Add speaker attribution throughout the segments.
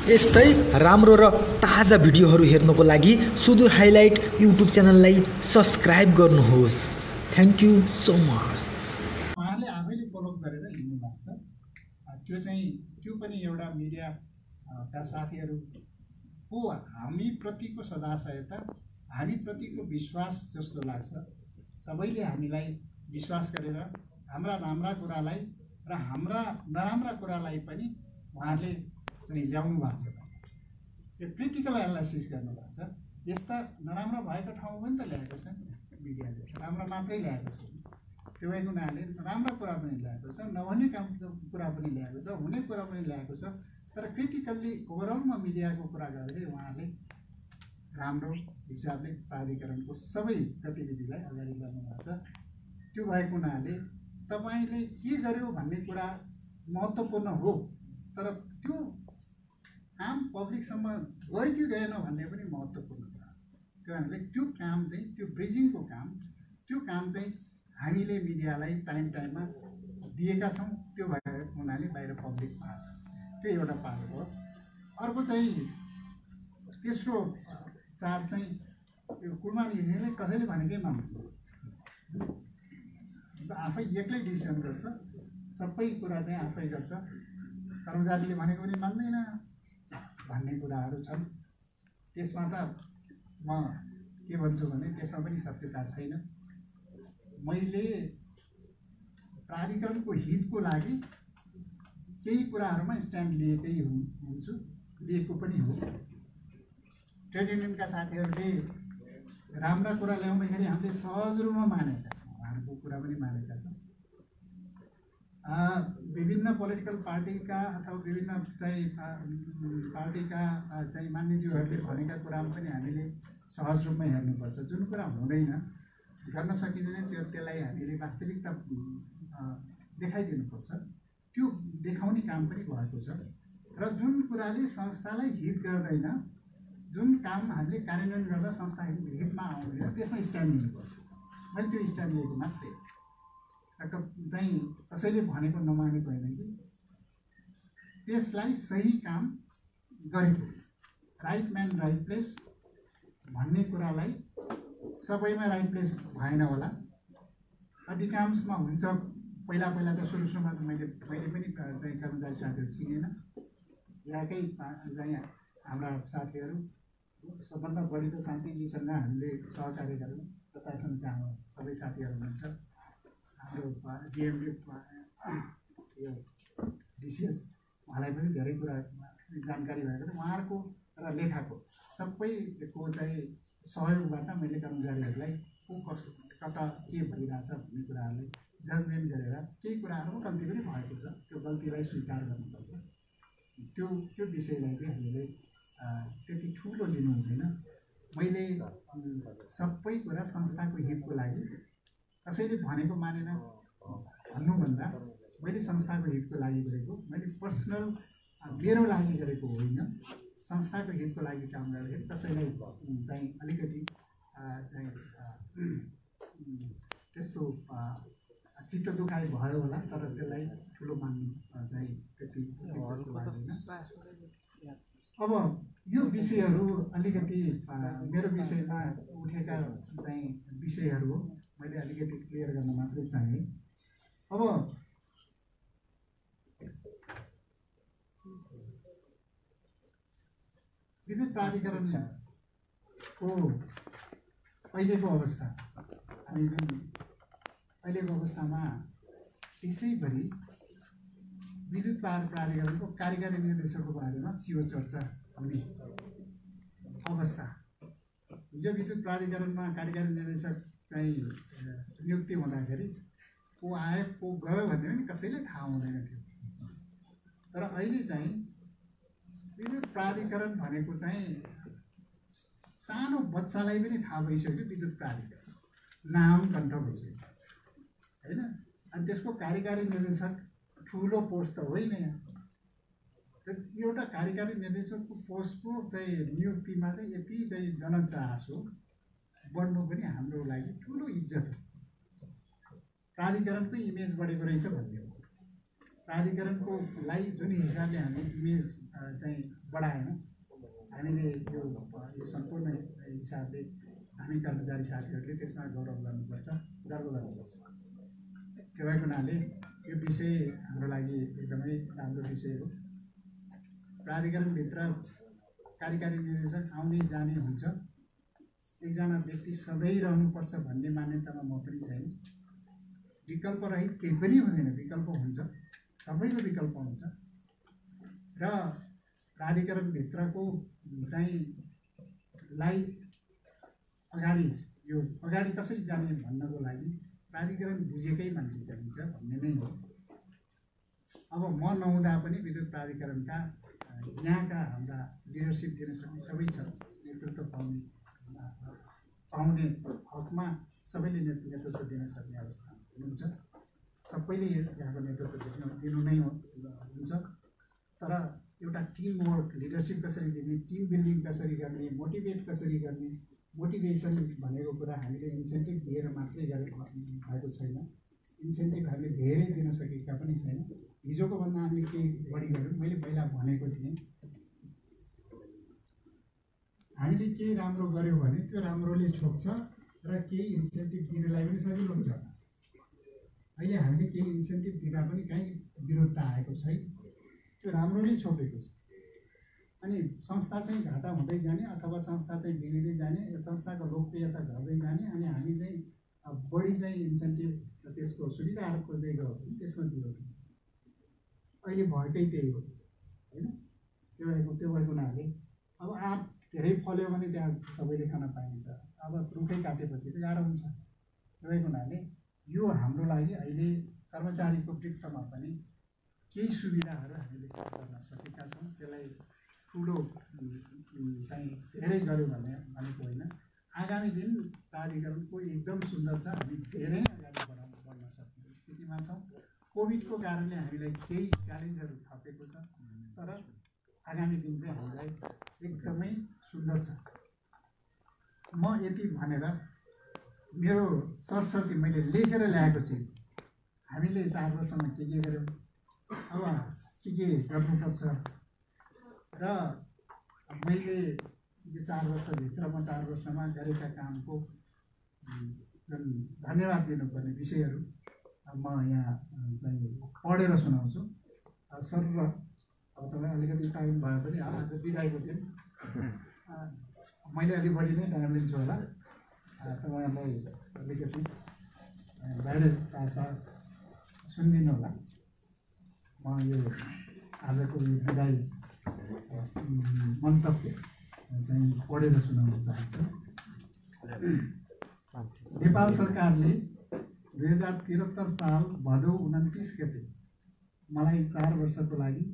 Speaker 1: यस्तै राम्रो र ताजा भिडियोहरू हेर्नको लागि सुदूर हाइलाइट युट्युब च्यानललाई सब्स्क्राइब गर्नुहोस्। Thank you so much.
Speaker 2: उहाँले आफैले फलो गरेर हिँड्नु भएको छ। त्यो पनि एउटा मिडियाका साथीहरूको हामीप्रतिको सदाशयता, हामीप्रतिको विश्वास जस्तो लाग्छ। सबैले हामीलाई विश्वास गरेर हाम्रा राम्रा कुरालाई र हाम्रा नराम्रा कुरालाई पनि उहाँले ल्याउनु भएको छ। यो क्रिटिकल एनालाइसिस गर्नुभएको छ। यस्ता नराम्रो भएको ठाउँमा पनि त ल्याएको छ मिडियाले, राम्रो मात्रै ल्याएको छ। त्यो भएको हुनाले राम्रो कुरा पनि ल्याएको छ, नहुने कुरा पनि ल्याएको छ, हुने कुरा पनि ल्याएको छ। तर क्रिटिकल्ली ओभरअलमा मिडियाको कुरा गर्दै उहाँले राम्रो हिसाबले प्राधिकरणको सबै गतिविधिलाई अगाडि बढाउनु भएको छ। त्यो भएको हुनाले तपाईँले के गर्यो भन्ने कुरा महत्त्वपूर्ण हो, तर त्यो काम पब्लिकसम्म गयो कि गएन भन्ने पनि महत्त्वपूर्ण कुरा। त्यो हामीले त्यो काम चाहिँ, त्यो ब्रिजिङको काम, त्यो काम चाहिँ हामीले मिडियालाई टाइममा दिएका छौँ। त्यो भएर हुनाले बाहिर पब्लिक पाएको छ। त्यो एउटा पार्ट हो। अर्को चाहिँ तेस्रो चार्ज चाहिँ यो कुलमान घिसिङले कसैले भनेकै मान्दैन, आफै एक्लै डिसिसन गर्छ, सबै कुरा चाहिँ आफै गर्छ। कर्मचारीले भनेको पनि मान्दैन भन्ने कुराहरू छन्। त्यसमा त म के भन्छु भने त्यसमा पनि सत्यता छैन। मैले प्राधिकरणको हितको लागि केही कुराहरूमा स्ट्यान्ड लिएकै हुन्छु, लिएको पनि हो। ट्रेड युनियनका साथीहरूले राम्रा कुरा ल्याउँदाखेरि हामीले सहज रूपमा मानेका छौँ, उहाँहरूको कुरा पनि मानेका छौँ। विभिन्न पोलिटिकल पार्टीका अथवा विभिन्न पार्टीका मान्यज्यूहरूले भनेका कुरामा पनि हामीले सहज रूपमा हेर्नुपर्छ। जुन कुरा हुँदैन, गर्न सकिँदैन, त्यसलाई हामीले वास्तविकता देखाइदिनुपर्छ। त्यो देखाउने काम पनि भएको छ। र जुन कुराले संस्थालाई हित गर्दैन, जुन काम हामीले कार्यान्वयन गर्दा संस्था हितमा आउँदैन, त्यसमा स्ट्यान्ड लिनुपर्छ। मैले त्यो स्ट्यान्ड लिएको मात्रै चाहिँ कसैले भनेको नमानेको होइन कि त्यसलाई सही काम गरेको, राइट म्यान राइट प्लेस भन्ने कुरालाई सबैमा राइट प्लेस भएन होला, अधिकांशमा हुन्छ। पहिला त सुरुमा त मैले पनि चाहिँ कर्मचारी साथीहरू चिनेन। यहाँकै चाहिँ हाम्रा साथीहरू सबभन्दा बढी त शान्तिजीसँग हामीले सहकार्य गऱ्यौँ। प्रशासनका सबै साथीहरू हुनुहुन्छ। हाम्रो डिएमडी यो डिसिएस उहाँलाई पनि धेरै कुरा जानकारी भएको थियो। उहाँहरूको र लेखाको सबैको चाहिँ सहयोगबाट मैले कर्मचारीहरूलाई कता के भइरहेछ भन्ने कुराहरूलाई जजमेन्ट गरेर केही कुराहरूमा गल्ती पनि भएको छ, त्यो गल्तीलाई स्वीकार गर्नुपर्छ। त्यो विषयलाई चाहिँ हामीले त्यति ठुलो लिनु हुँदैन। मैले सबै कुरा संस्थाको हितको लागि, कसैले भनेको मानेन भन्नुभन्दा मैले संस्थाको हितको लागि गरेको, मैले पर्सनल मेरो लागि गरेको होइन। संस्थाको हितको लागि काम गर्दाखेरि कसैलाई चाहिँ अलिकति चाहिँ त्यस्तो चित्त दुखाइ भयो होला, तर त्यसलाई ठुलो मान्नु चाहिँ त्यति जस्तो लाग्दैन। अब यो विषयहरू अलिकति मेरो विषयमा उठेका चाहिँ विषयहरू हो, मैले अलिकति क्लियर गर्न मात्रै चाहेँ। अब विद्युत प्राधिकरणको अहिलेको अवस्था, अहिलेको अवस्थामा त्यसैभरि विद्युत प्राधिकरणको कार्यकारी निर्देशकको बारेमा चियो चर्चा हुने अवस्था। हिजो विद्युत प्राधिकरणमा कार्यकारी निर्देशक चाहिँ नियुक्ति हुँदाखेरि को आयो को गयो भन्ने पनि कसैलाई थाहा हुँदैन थियो। तर अहिले चाहिँ विद्युत प्राधिकरण भनेको चाहिँ सानो बच्चालाई पनि थाहा भइसक्यो। विद्युत प्राधिकरण नाम कण्ठ भइसक्यो होइन। अनि त्यसको कार्यकारी निर्देशक ठुलो पोस्ट त होइन। एउटा कार्यकारी निर्देशकको पोस्टको चाहिँ नियुक्तिमा चाहिँ यति चाहिँ जनचासो बढ्नु पनि हाम्रो लागि ठुलो इज्जत हो। प्राधिकरणकै इमेज बढेको रहेछ भन्ने हो। प्राधिकरणको लाई जुन हिसाबले हामीले इमेज चाहिँ बढायौँ, हामीले यो सम्पूर्ण हिसाबले हामी कर्मचारी साथीहरूले त्यसमा गौरव गर्नुपर्छ, गर्व गर्नुपर्छ। त्यो भएको हुनाले यो विषय हाम्रो लागि एकदमै राम्रो विषय हो। प्राधिकरणभित्र कार्यकारी निर्देशक आउने जाने हुन्छ। एकजना व्यक्ति सधैँ रहनुपर्छ भन्ने मान्यतामा म पनि छैन। विकल्प रहित केही पनि हुँदैन, विकल्प हुन्छ, सबैको विकल्प हुन्छ। र प्राधिकरणभित्रको चाहिँ लाई अगाडि कसरी जाने भन्नको लागि प्राधिकरण बुझेकै मान्छे चाहिन्छ भन्ने नै हो। अब म नहुँदा पनि विद्युत प्राधिकरणका यहाँका हाम्रा लिडरसिप दिन सक्ने सबै छ, नेतृत्व पाउने हकमा सबैले नेतृत्व दिन सक्ने अवस्था हुनुहुन्छ। सबैले यहाँको नेतृत्व दिनु नै हुन्छ। तर एउटा टिम वर्क, लिडरसिप कसरी दिने, टिम बिल्डिङ कसरी गर्ने, मोटिभेट कसरी गर्ने, मोटिभेसन भनेको कुरा हामीले इन्सेन्टिभ दिएर मात्रै भएको छैन। इन्सेन्टिभ हामीले धेरै दिन सकेका पनि छैन। हिजोको भन्दा हामीले केही बढी गऱ्यौँ। मैले पहिला भनेको थिएँ, हामीले केही राम्रो गऱ्यौँ भने त्यो राम्रोले छोप्छ र केही इन्सेन्टिभ दिनलाई पनि सजिलो हुन्छ। अहिले हामीले केही इन्सेन्टिभ दिँदा पनि कहीँ विरोधता आएको छैन, त्यो राम्रोले छोपेको छ। अनि संस्था चाहिँ घाटा हुँदै जाने अथवा संस्था चाहिँ बिग्रिँदै जाने, यो संस्थाको लोकप्रियता घट्दै जाने, अनि हामी चाहिँ बढी चाहिँ इन्सेन्टिभ र त्यसको सुविधाहरू खोज्दै गयो भने त्यसमा विरोध हुन्छ। अहिले भएकै त्यही हो होइन। त्यो भएको हुनाले अब आँप धेरै फल्यो भने त्यहाँ सबैले खान पाइन्छ। अब रुखै काटेपछि त गाह्रो हुन्छ। त्यो भएको हुनाले यो हाम्रो लागि अहिले कर्मचारीको वृत्तमा पनि केही सुविधाहरू हामीले गर्न सकेका छौँ। त्यसलाई ठुलो चाहिँ धेरै गऱ्यौँ भनेको होइन। आगामी दिन प्राधिकरणको एकदम सुन्दर छ, हामी धेरै अगाडि बढ्न सक्ने स्थितिमा छौँ। कोभिडको कारणले हामीलाई केही च्यालेन्जहरू थपेको छ, तर आगामी दिन चाहिँ हामीलाई एकदमै सुन्दर छ। म यति भनेर मेरो सरसर्ती मैले लेखेर ल्याएको चिज हामीले 4 वर्षमा के गऱ्यौँ, अब के गर्नुपर्छ र मैले यो 4 वर्षभित्रमा 4 वर्षमा गरेका कामको जुन धन्यवाद दिनुपर्ने विषयहरू म यहाँ चाहिँ पढेर सुनाउँछु। सर र अब तपाईँ अलिकति टाइम भए पनि आज बिदाईको दिन मैले अलिक बढी नै टाइम लिन्छु होला। तपाईँहरूलाई अलिकति बाहिर भाषा सुनिदिनु होला। म यो आजको यो बिदाई मन्तव्य चाहिँ पढेर सुनाउन चाहन्छु। नेपाल सरकारले 2073 साल भदौ 29 गते मलाई 4 वर्षको लागि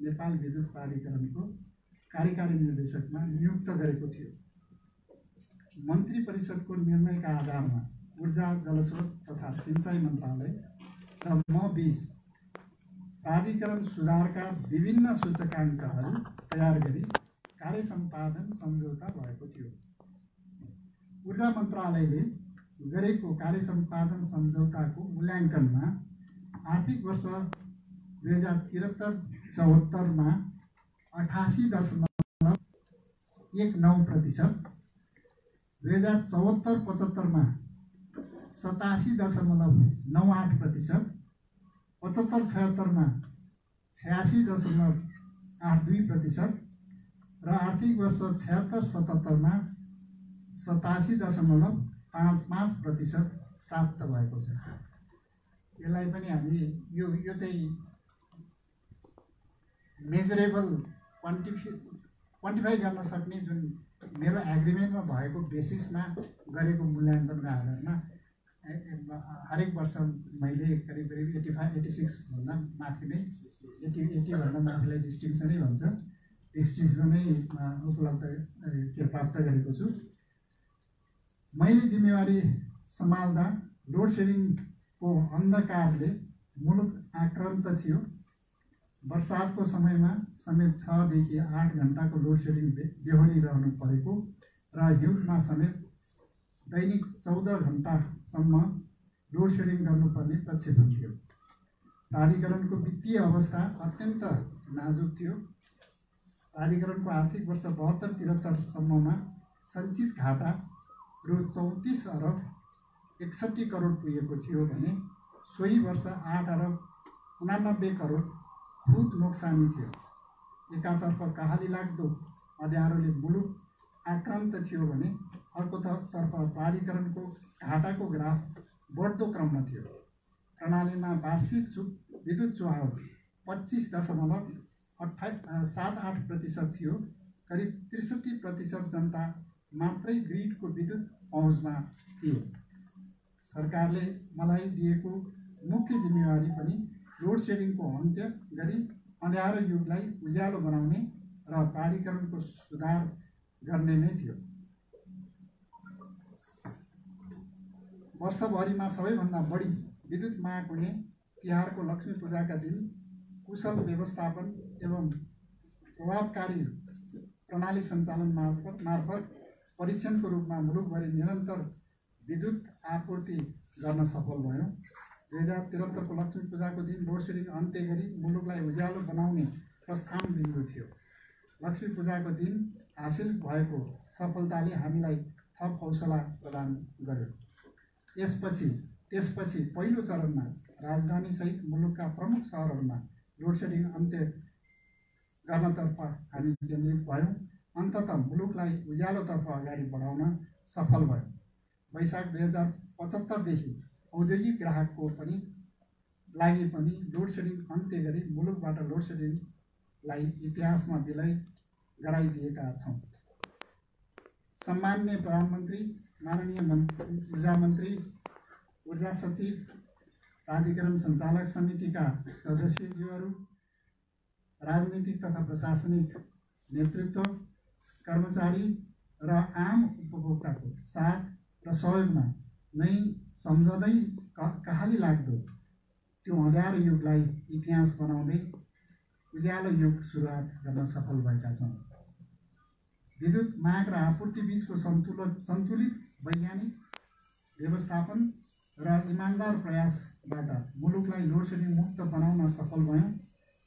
Speaker 2: नेपाल विद्युत प्राधिकरणको कार्यकारी निर्देशकमा नियुक्त गरेको थियो। मन्त्री परिषदको निर्णयका आधारमा ऊर्जा, जलस्रोत तथा सिंचाई मन्त्रालय र म बीच प्राधिकरण सुधारका विभिन्न सूचकाङ्कहरू तयार गरी कार्य सम्पादन सम्झौता भएको थियो। ऊर्जा मन्त्रालयले गरेको कार्य सम्पादन सम्झौताको मूल्याङ्कनमा आर्थिक वर्ष 2073-74 मा 88.19%, 2074-75 मा 87.98%, 75-76 मा 86.82% र आर्थिक वर्ष 76-77 मा 87.55% प्राप्त भएको छ। यसलाई पनि हामी यो चाहिँ मेजरेबल क्वान्टिफाई गर्न सक्ने जुन मेरो एग्रिमेन्टमा भएको बेसिसमा गरेको मूल्याङ्कनको आधारमा हरेक वर्ष मैले करिब 85-86 भन्दा माथि नै 80 भन्दा माथिलाई डिस्टिङसनै भन्छ, डिस्टिङसनै उपलब्ध प्राप्त गरेको छु। मैले जिम्मेवारी सम्हाल्दा लोड सेडिङको अन्धकारले मुलुक आक्रान्त थियो। वर्षातको समयमा समेत 6 देखि 8 घण्टाको लोड सेडिङ बेहोरिरहनु परेको र हिउँदमा समेत दैनिक 14 घण्टासम्म लोड सेडिङ गर्नुपर्ने प्रक्षेपण थियो। प्राधिकरणको वित्तीय अवस्था अत्यन्त नाजुक थियो। प्राधिकरणको आर्थिक वर्ष 72-73सम्ममा सञ्चित घाटा रु 34 अरब 61 करोड पुगेको थियो भने सोही वर्ष 8 अरब 89 करोड खुद नोक्सानी थियो। एकातर्फ कहाली लाग्दो अँध्यारोले मुलुक आक्रान्त थियो भने अर्कोतर्फ प्राधिकरणको घाटाको ग्राफ बढ्दो क्रममा थियो। प्रणालीमा वार्षिक विद्युत चुहाव 25.78% थियो। करिब 63% जनता मात्रै ग्रिडको विद्युत पहुँचमा थिए। सरकारले मलाई दिएको मुख्य जिम्मेवारी पनि लोड सेडिङको अन्त्य गरी अँध्यारो युगलाई उज्यालो बनाउने र प्राधिकरणको सुधार गर्ने नै थियो। वर्षभरिमा सबैभन्दा बढी विद्युत माग हुने तिहारको लक्ष्मी पूजाका दिन कुशल व्यवस्थापन एवं प्रभावकारी प्रणाली सञ्चालन मार्फत परीक्षणको रूपमा मुलुकभरि निरन्तर विद्युत आपूर्ति गर्न सफल भयौँ। 2073को लक्ष्मी पूजाको दिन लोड सेडिङ अन्त्य गरी मुलुकलाई उज्यालो बनाउने प्रस्थान बिन्दु थियो। लक्ष्मी पूजाको दिन हासिल भएको सफलताले हामीलाई थप हौसला प्रदान गर्यो। त्यसपछि पहिलो चरणमा राजधानीसहित मुलुकका प्रमुख सहरहरूमा लोड सेडिङ अन्त्य गर्नतर्फ हामी केन्द्रित भयौँ। अन्ततः मुलुकलाई उज्यालोतर्फ अगाडि बढाउन सफल भयौँ। वैशाख 2075देखि औद्योगिक ग्राहकको लागि पनि लोड सेडिङ अन्त्य गरी मुलुकबाट लोड सेडिङलाई इतिहासमा विलय गराइदिएका छौँ। सम्माननीय प्रधानमन्त्री, माननीय ऊर्जा मन्त्री, ऊर्जा सचिव, प्राधिकरण सञ्चालक समितिका सदस्यज्यूहरू, राजनीतिक तथा प्रशासनिक नेतृत्व, कर्मचारी र आम उपभोक्ताको साथ र सहयोगमा नै सम्झँदै कहाली लाग्दो त्यो अँध्यारो युगलाई इतिहास बनाउँदै उज्यालो युग सुरुवात गर्न सफल भएका छौँ। विद्युत माग र आपूर्ति बीचको सन्तुलित वैज्ञानिक व्यवस्थापन र इमान्दार प्रयासबाट मुलुकलाई लोड सेडिङ मुक्त बनाउन सफल भयौँ।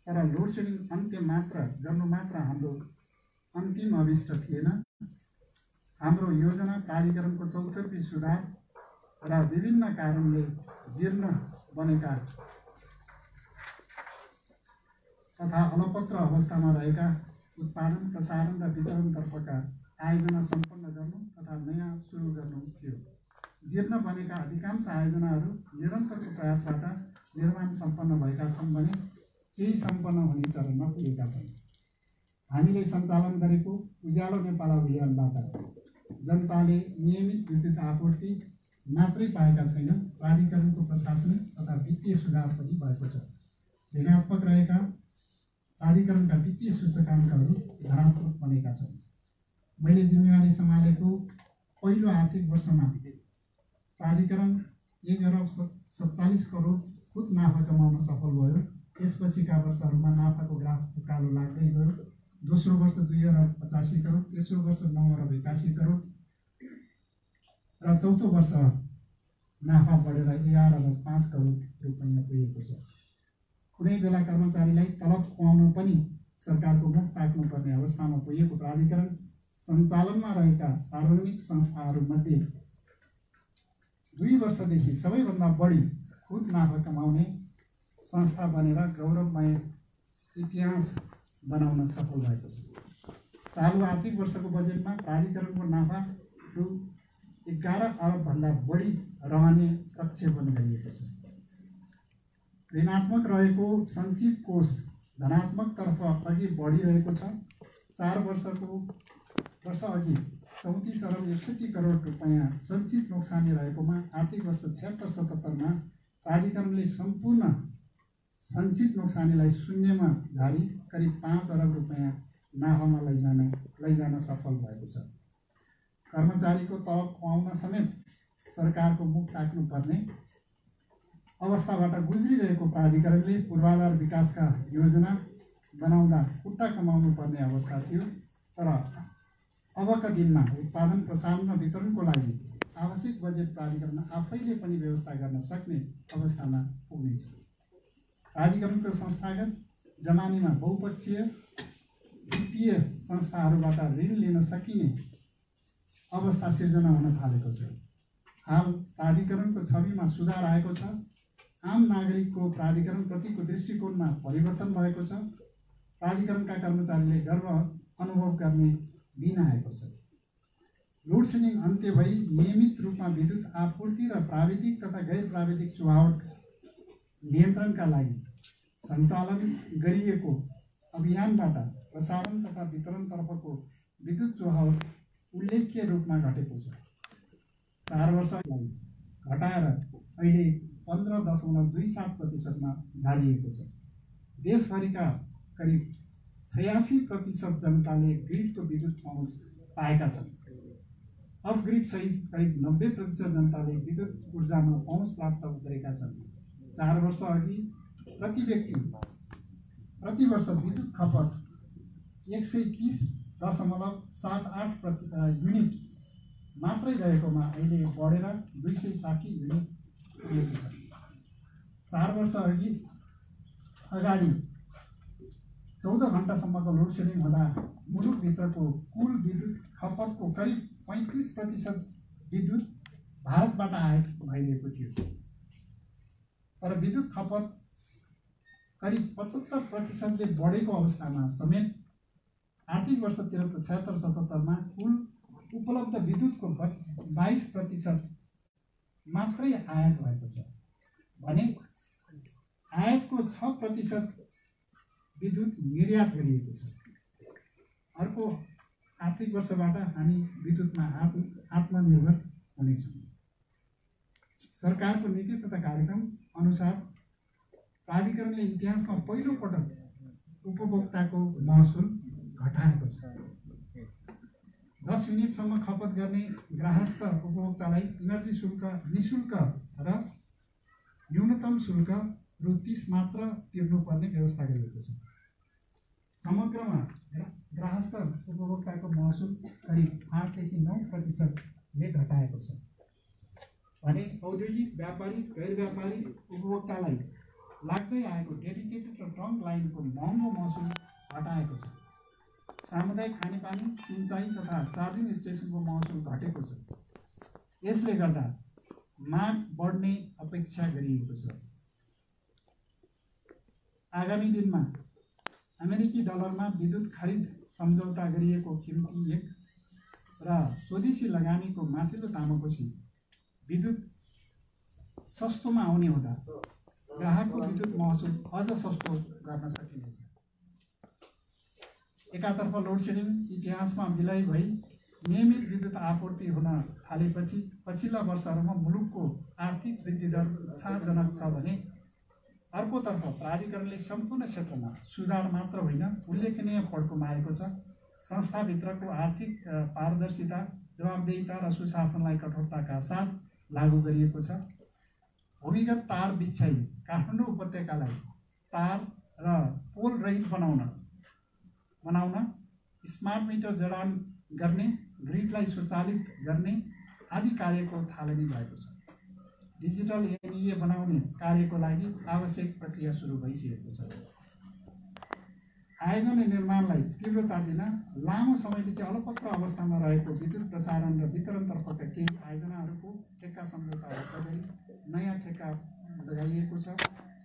Speaker 2: तर लोड सेडिङ अन्त्य गर्नु मात्र हाम्रो अन्तिम अभिष्ट थिएन। हाम्रो योजना प्राधिकरणको चौतर्फी सुधार र विभिन्न कारणले जीर्ण बनेका तथा अलपत्र अवस्थामा रहेका उत्पादन, प्रसारण र वितरणतर्फका आयोजना सम्पन्न गर्नु तथा नयाँ सुरु गर्नु थियो। जीर्ण बनेका अधिकांश आयोजनाहरू निरन्तरको प्रयासबाट निर्माण सम्पन्न भएका छन् भने केही सम्पन्न हुने चरणमा पुगेका छन्। हामीले सञ्चालन गरेको उज्यालो नेपाल अभियानबाट जनताले नियमित विद्युत आपूर्ति मात्रै पाएका छैनन्, प्राधिकरणको प्रशासनिक तथा वित्तीय सुधार पनि भएको छ। ऋणात्मक रहेका प्राधिकरणका वित्तीय सूचकाङ्कहरू धनात्मक बनेका छन्। मैले जिम्मेवारी सम्हालेको पहिलो आर्थिक वर्षमा प्राधिकरण 1 अरब 47 करोड खुद नाफा कमाउन सफल भयो। त्यसपछिका वर्षहरूमा नाफाको ग्राफ उकालो लाग्दै गयो। दोस्रो वर्ष 2 अरब 85 करोड, तेस्रो वर्ष 9 अरब 81 करोड र चौथो वर्ष नाफा बढेर 11 अरब 5 करोड रुपैयाँ पुगेको छ। कुनै बेला कर्मचारीलाई तलब खुवाउन पनि सरकारको मुख ताक्नुपर्ने अवस्थामा पुगेको प्राधिकरण सञ्चालनमा रहेका सार्वजनिक संस्थाहरूमध्ये 2 वर्षदेखि सबैभन्दा बढी खुद नाफा कमाउने संस्था बनेर गौरवमय इतिहास बनाउन सफल भएको छ। चालु आर्थिक वर्षको बजेटमा प्राधिकरणको नाफा रु 11 अरबभन्दा बढी रहने प्रक्षेपण गरिएको छ। ऋणात्मक रहेको सञ्चित कोष धनात्मकतर्फ अघि बढिरहेको छ। 4 वर्ष अघि 34 अरब 61 करोड रुपैयाँ सञ्चित नोक्सानी रहेकोमा आर्थिक वर्ष 76-77मा प्राधिकरणले सम्पूर्ण सञ्चित नोक्सानीलाई शून्यमा झारी करिब 5 अरब रुपैयाँ नाफामा लैजान सफल भएको छ। कर्मचारीको तलब खुवाउन समेत सरकारको मुख ताक्नुपर्ने अवस्थाबाट गुज्रिरहेको प्राधिकरणले पूर्वाधार विकासका योजना बनाउँदा खुट्टा कमाउनु पर्ने अवस्था थियो। तर अबका दिनमा उत्पादन, प्रसारण र वितरणको लागि आवश्यक बजेट प्राधिकरण आफैले पनि व्यवस्था गर्न सक्ने अवस्थामा पुग्नेछ। प्राधिकरणको संस्थागत जमानीमा बहुपक्षीय वित्तीय संस्थाहरूबाट ऋण लिन सकिने अवस्था सिर्जना हुन थालेको छ। हाल प्राधिकरणको छविमा सुधार आएको छ। आम नागरिकको प्राधिकरणप्रतिको दृष्टिकोणमा परिवर्तन भएको छ। प्राधिकरणका कर्मचारीले गर्व अनुभव गर्ने दिन आएको छ। लोड सेडिङ अन्त्य भई नियमित रूपमा विद्युत आपूर्ति र प्राविधिक तथा गैर प्राविधिक चुहावट नियन्त्रणका लागि सञ्चालन गरिएको अभियानबाट प्रसारण तथा वितरणतर्फको विद्युत चुहावट उल्लेख्य रूपमा घटेको छ। 4 वर्षलाई घटाएर अहिले 15.27% झारिएको छ। देशभरिका करिब 86% जनताले ग्रिडको विद्युत पहुँच पाएका छन्। अफ ग्रिड सहित करिब 90% जनताले विद्युत ऊर्जामा पहुँच प्राप्त गरेका छन्। 4 वर्ष अघि प्रति व्यक्ति प्रति वर्ष विद्युत खपत 130.78 युनिट मात्रै रहेकोमा अहिले बढेर 260 युनिट पुगेको छ। 4 वर्ष अगाडि 14 घण्टासम्मको लोड सेडिङ हुँदा मुलुकभित्रको कुल विद्युत खपतको करिब 35% विद्युत भारतबाट आयात भइरहेको थियो। तर विद्युत खपत करिब 75%ले बढेको अवस्थामा समेत आर्थिक वर्ष 76-77 कुल उपलब्ध विद्युतको 22% मात्रै आयात भएको छ भने आयातको 6% विद्युत निर्यात गरिएको छ। अर्को आर्थिक वर्षबाट हामी विद्युतमा आत्मनिर्भर हुनेछौँ। सरकारको नीति तथा कार्यक्रम अनुसार प्राधिकरणले इतिहासमा पहिलो पटक उपभोक्ताको महसुल घटाएको छ। 10 मिनटसम्म खपत गर्ने ग्राहस्थ उपभोक्तालाई इनर्जी शुल्क निःशुल्क र न्यूनतम शुल्क रु 30 मात्र तिर्नुपर्ने व्यवस्था गरिएको छ। समग्रमा ग्राहस्थ उपभोक्ताको महसुल करिब 8 देखि 9%ले घटाएको छ भने औद्योगिक व्यापारिक गैर व्यापारिक उपभोक्तालाई लाग्दै आएको डेडिकेटेड र ट्रङ्क लाइनको महँगो महसुल घटाएको छ। सामुदायिक खानेपानी सिँचाइ तथा चार्जिङ स्टेसनको महसुल घटेको छ। यसले गर्दा माग बढ्ने अपेक्षा गरिएको छ। आगामी दिनमा अमेरिकी डलरमा विद्युत खरिद सम्झौता गरिएको किमती 1 र स्वदेशी लगानीको माथिल्लो तामाकोसी विद्युत सस्तोमा आउने हुँदा ग्राहकको विद्युत महसुल अझ सस्तो गर्न सकिनेछ। एकातर्फ लोड सेडिङ इतिहासमा विलय भई नियमित विद्युत आपूर्ति हुन थालेपछि पछिल्ला वर्षहरूमा मुलुकको आर्थिक वृद्धि दर उत्साहजनक छ भने अर्कोतर्फ प्राधिकरणले सम्पूर्ण क्षेत्रमा सुधार मात्र होइन उल्लेखनीय फड गुमाएको छ। संस्थाभित्रको आर्थिक पारदर्शिता, जवाबदेहिता र सुशासनलाई कठोरताका साथ लागू गरिएको छ। भूमिगत तार बिछ्याई काठमाडौँ उपत्यकालाई तार र पोल रहित बनाउन स्मार्ट मिटर जडान गर्ने, ग्रिडलाई स्वचालित गर्ने आदि कार्यको थालनी भएको छ। डिजिटल एनइए बनाउने कार्यको लागि आवश्यक प्रक्रिया सुरु भइसकेको छ। आयोजना निर्माणलाई तीव्रता दिन लामो समयदेखि अलपत्र अवस्थामा रहेको विद्युत प्रसारण र वितरणतर्फका केही आयोजनाहरूको ठेक्का सम्झौता रद्द गरी नयाँ ठेक्का लगाइएको छ।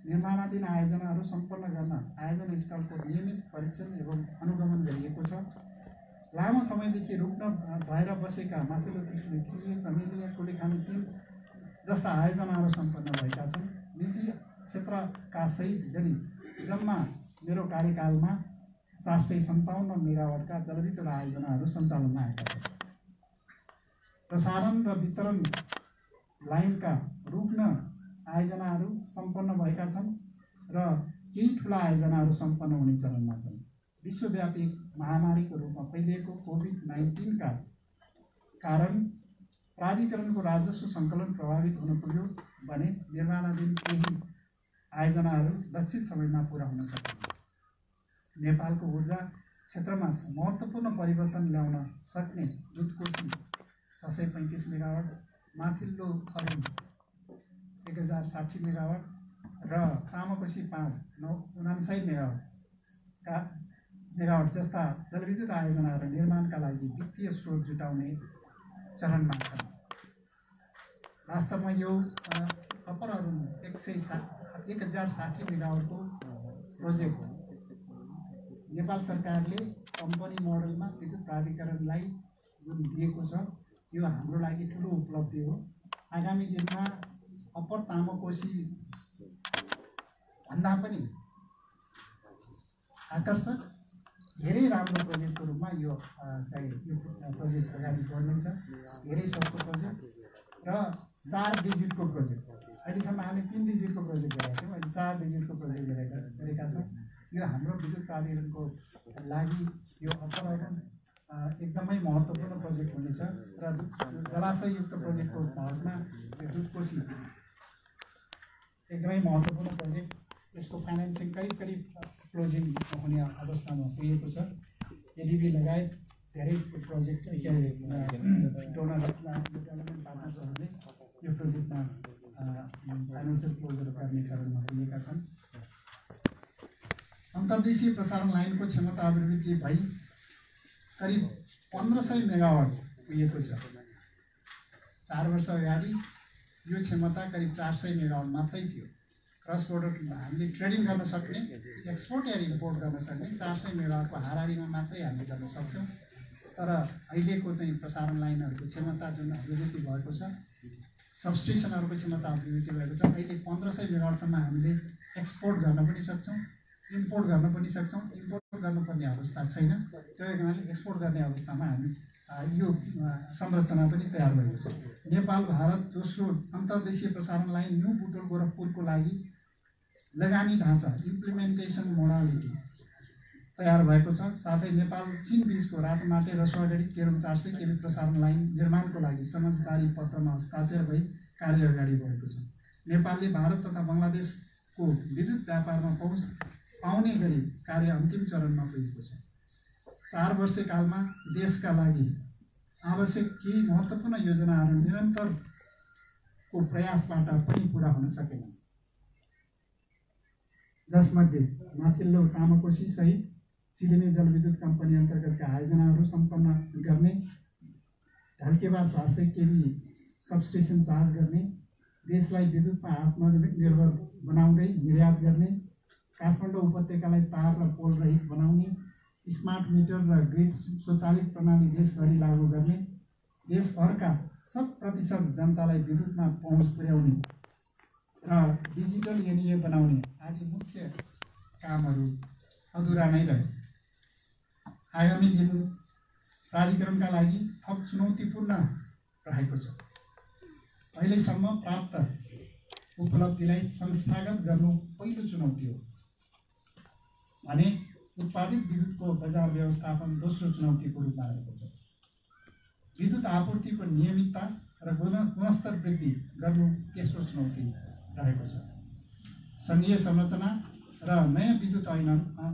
Speaker 2: निर्माणाधीन आयोजनाहरू सम्पन्न गर्न आयोजना स्थलको नियमित परीक्षण एवं अनुगमन गरिएको छ। लामो समयदेखि रुग्न भएर बसेका माथिल्लो त्रिशुली 3, चमेली, कुलेखानी 3 जस्ता आयोजनाहरू सम्पन्न भएका छन्। निजी क्षेत्रका सहित गरी जम्मा मेरो कार्यकालमा 457 मेगावाटका जलविद्युत आयोजनाहरू सञ्चालनमा आएका छन्। प्रसारण र वितरण लाइनका रुग्न आयोजनाहरू सम्पन्न भएका छन् र केही ठुला आयोजनाहरू सम्पन्न हुने चरणमा छन्। विश्वव्यापी महामारीको रूपमा फैलिएको कोभिड-19 का कारण प्राधिकरणको राजस्व सङ्कलन प्रभावित हुन पुग्यो भने निर्माणाधीन केही आयोजनाहरू लक्षित समयमा पुरा हुन सकेन। नेपालको ऊर्जा क्षेत्रमा महत्त्वपूर्ण परिवर्तन ल्याउन सक्ने दुधकोशी 635 मेगावाट, माथिल्लो अरुण 1060 मेगावाट र तामाकोशी 59 मेगावाट जस्ता जलविद्युत आयोजना र निर्माणका लागि वित्तीय स्रोत जुटाउने चरणमा छन्। वास्तवमा यो अप्पर अरुण 1060 मेगावाटको प्रोजेक्ट नेपाल सरकारले कम्पनी मोडलमा विद्युत प्राधिकरणलाई जुन दिएको छ यो हाम्रो लागि ठुलो उपलब्धि हो। आगामी दिनमा अप्पर तामाकोशी भन्दा पनि आकर्षक धेरै राम्रो प्रोजेक्टको रूपमा यो प्रोजेक्ट अगाडि बढ्नेछ। धेरै सस्तो प्रोजेक्ट र 4 डिजिटको प्रोजेक्ट। अहिलेसम्म हामी 3 डिजिटको प्रोजेक्ट गरेका थियौँ, अहिले 4 डिजिटको प्रोजेक्ट गरेका छौँ। यो हाम्रो विद्युत प्राधिकरणको लागि यो अप्पर अरुण एकदमै महत्त्वपूर्ण प्रोजेक्ट हुनेछ र जलाशययुक्त प्रोजेक्टको भागमा यो दुधकोशी एकदमै महत्त्वपूर्ण प्रोजेक्ट। यसको फाइनेन्सिङ करिब क्लोजिङ हुने अवस्थामा पुगेको छ। एडिबी लगायत धेरै प्रोजेक्ट डोनर डेभलपमेन्ट पार्टनर्सहरूले यो प्रोजेक्टमा फाइनेन्सियल क्लोजर गर्ने चरणमा पुगेका छन्। अन्तर्देशीय प्रसारण लाइनको क्षमता अभिवृद्धि भई करिब 1500 मेगावाट पुगेको छ। 4 वर्ष अगाडि यो क्षमता करिब 400 मेगावाट मात्रै थियो। क्रस बोर्डर हामीले ट्रेडिङ गर्न सक्ने, एक्सपोर्ट या इम्पोर्ट गर्न सक्ने 400 मेगावाटको हाराहारीमा मात्रै हामीले गर्न सक्थ्यौँ। तर अहिलेको चाहिँ प्रसारण लाइनहरूको क्षमता जुन अभिवृद्धि भएको छ, सबस्टेसनहरूको क्षमता अभिवृद्धि भएको छ। अहिले 1500 मेगावाटसम्म हामीले एक्सपोर्ट गर्न पनि सक्छौँ, इम्पोर्ट गर्न पनि सक्छौँ। इम्पोर्ट गर्नुपर्ने अवस्था छैन, त्यो कारणले एक्सपोर्ट गर्ने अवस्थामा हामी यो संरचना पनि तयार भएको छ। नेपाल भारत दोस्रो अन्तर्देशीय प्रसारण लाइन न्यू बुटोल गोरखपुरको लागि लगानी ढाँचा इम्प्लिमेन्टेसन मोडालिटी तयार भएको छ। साथै नेपाल चीन बीचको रातमाटे रसुवागढी केरुङ 400 केबी प्रसारण लाइन निर्माणको लागि समझदारी पत्रमा हस्ताक्षर भई कार्य अगाडि बढेको छ। नेपालले भारत तथा बङ्गलादेशको विद्युत व्यापारमा पहुँच पाउने गरी कार्य अन्तिम चरणमा पुगेको छ। 4 वर्ष कालमा देशका लागि आवश्यक केही महत्त्वपूर्ण योजनाहरू निरन्तरको प्रयासबाट पनि पुरा हुन सकेनन्, जसमध्ये माथिल्लो तामाकोशी सहित चिलिमे जलविद्युत कम्पनी अन्तर्गतका आयोजनाहरू सम्पन्न गर्ने, ढल्केबा 400 केबी सबस्टेसन चार्ज गर्ने, देशलाई विद्युतमा आत्मनिर्भर बनाउँदै निर्यात गर्ने, काठमाडौँ उपत्यकालाई तार र पोल रहित बनाउने, स्मार्ट मिटर र ग्रिड स्वचालित प्रणाली देशभरि लागू गर्ने, देशभरका 100% जनतालाई विद्युतमा पहुँच पुर्याउने र डिजिटल एनइए बनाउने आदि मुख्य कामहरू अधुरा नै रहे। आगामी दिन प्राधिकरणका लागि थप चुनौतीपूर्ण रहेको छ। अहिलेसम्म प्राप्त उपलब्धिलाई संस्थागत गर्नु पहिलो चुनौती हो भने उत्पादित विद्युतको बजार व्यवस्थापन दोस्रो चुनौतीको रूपमा रहेको छ। विद्युत आपूर्तिको नियमितता र गुणस्तर वृद्धि गर्नु तेस्रो चुनौती रहेको छ। सङ्घीय संरचना र नयाँ विद्युत ऐन